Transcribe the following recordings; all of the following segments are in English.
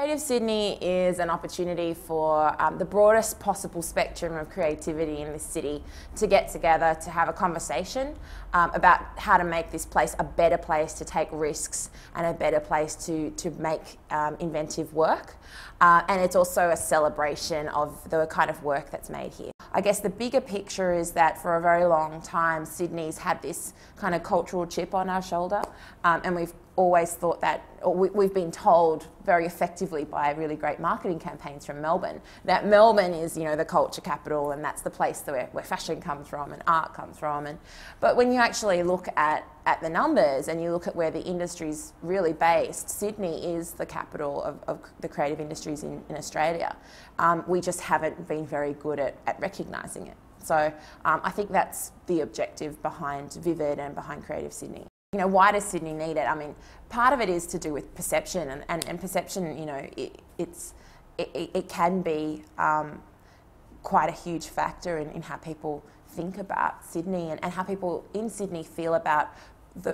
Creative Sydney is an opportunity for the broadest possible spectrum of creativity in this city to get together to have a conversation about how to make this place a better place to take risks and a better place to make inventive work. And it's also a celebration of the kind of work that's made here. I guess the bigger picture is that for a very long time, Sydney's had this kind of cultural chip on our shoulder, and we've always thought that, or we've been told very effectively by really great marketing campaigns from Melbourne, that Melbourne is, you know, the culture capital, and that's the place where fashion comes from and art comes from. But when you actually look at the numbers and you look at where the industry's really based, Sydney is the capital of the creative industries in Australia. We just haven't been very good at recognising it. So I think that's the objective behind Vivid and behind Creative Sydney. You know, why does Sydney need it? I mean, part of it is to do with perception, and perception, you know, it can be quite a huge factor in how people think about Sydney and how people in Sydney feel about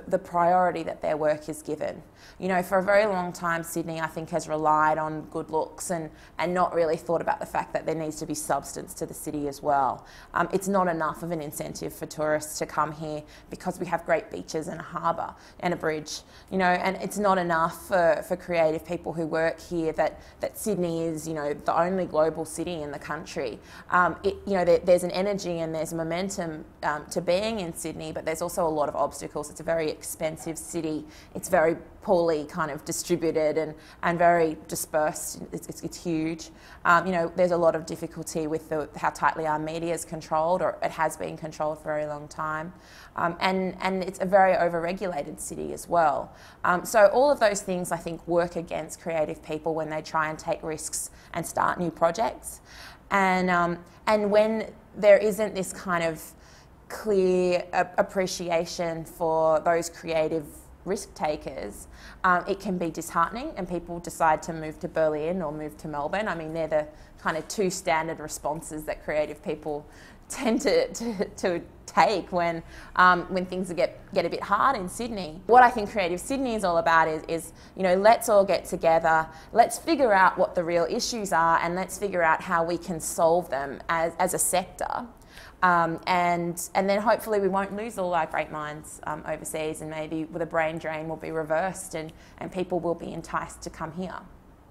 the priority that their work is given. You know, for a very long time, Sydney, I think, has relied on good looks and not really thought about the fact that there needs to be substance to the city as well. It's not enough of an incentive for tourists to come here because we have great beaches and a harbour and a bridge, you know, and it's not enough for creative people who work here that Sydney is, you know, the only global city in the country. You know, there's an energy and there's momentum to being in Sydney, but there's also a lot of obstacles. It's a very expensive city. It's very poorly kind of distributed and very dispersed. It's huge. You know, there's a lot of difficulty with how tightly our media is controlled, or it has been controlled for a very long time. And it's a very over-regulated city as well. So all of those things, I think, work against creative people when they try and take risks and start new projects. And when there isn't this kind of clear appreciation for those creative risk takers, it can be disheartening, and people decide to move to Berlin or move to Melbourne. I mean, they're the kind of two standard responses that creative people tend to take when things get a bit hard in Sydney. What I think Creative Sydney is all about is, you know, let's all get together, let's figure out what the real issues are, and let's figure out how we can solve them as a sector. And then hopefully we won't lose all our great minds overseas, and maybe the brain drain will be reversed and people will be enticed to come here.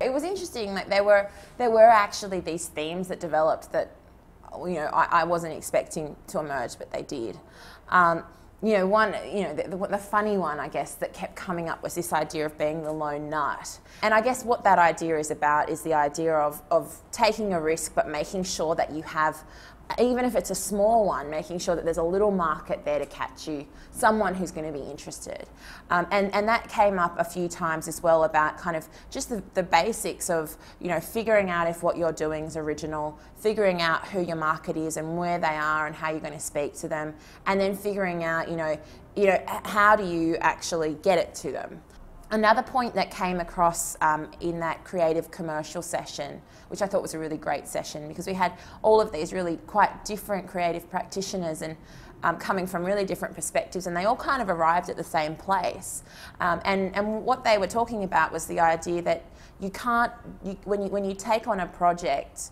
It was interesting that there were actually these themes that developed that, you know, I wasn't expecting to emerge, but they did. You know, one, you know, the funny one, I guess, that kept coming up was this idea of being the lone nut. And I guess what that idea is about is the idea of taking a risk, but making sure that you have, even if it's a small one, making sure that there's a little market there to catch you, someone who's going to be interested. And that came up a few times as well, about kind of just the basics of, you know, figuring out if what you're doing is original, figuring out who your market is and where they are and how you're going to speak to them, and then figuring out, you know, how do you actually get it to them. Another point that came across in that creative commercial session, which I thought was a really great session, because we had all of these really quite different creative practitioners and coming from really different perspectives, and they all kind of arrived at the same place. And what they were talking about was the idea that you can't, when you take on a project,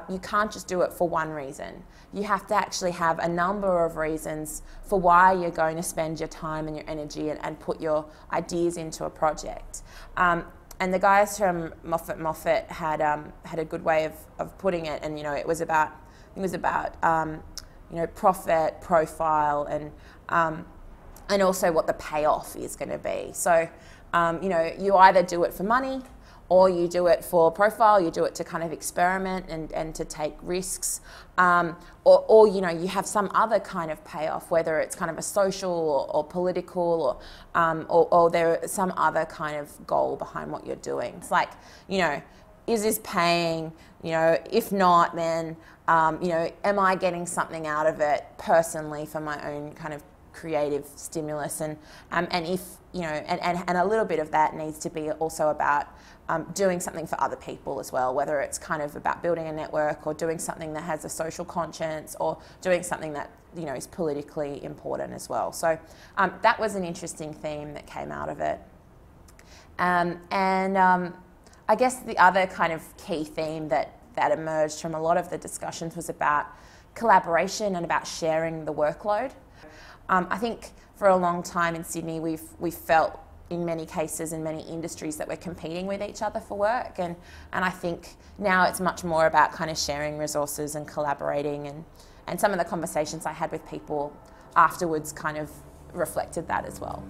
you can't just do it for one reason. You have to actually have a number of reasons for why you're going to spend your time and your energy and put your ideas into a project. And the guys from Moffat had a good way of putting it, and, you know, it was about you know, profit, profile, and also what the payoff is going to be. So you know, you either do it for money, or you do it for profile, you do it to kind of experiment and to take risks, or you know, you have some other kind of payoff, whether it's kind of a social or political or there is some other kind of goal behind what you're doing. It's like, you know, is this paying? You know, if not, then you know, am I getting something out of it personally for my own kind of creative stimulus? And if, you know, and a little bit of that needs to be also about doing something for other people as well, whether it's kind of about building a network or doing something that has a social conscience or doing something that, you know, is politically important as well. So that was an interesting theme that came out of it. I guess the other kind of key theme that emerged from a lot of the discussions was about collaboration and about sharing the workload. I think for a long time in Sydney we've felt in many cases in many industries that we're competing with each other for work, and I think now it's much more about kind of sharing resources and collaborating, and some of the conversations I had with people afterwards kind of reflected that as well.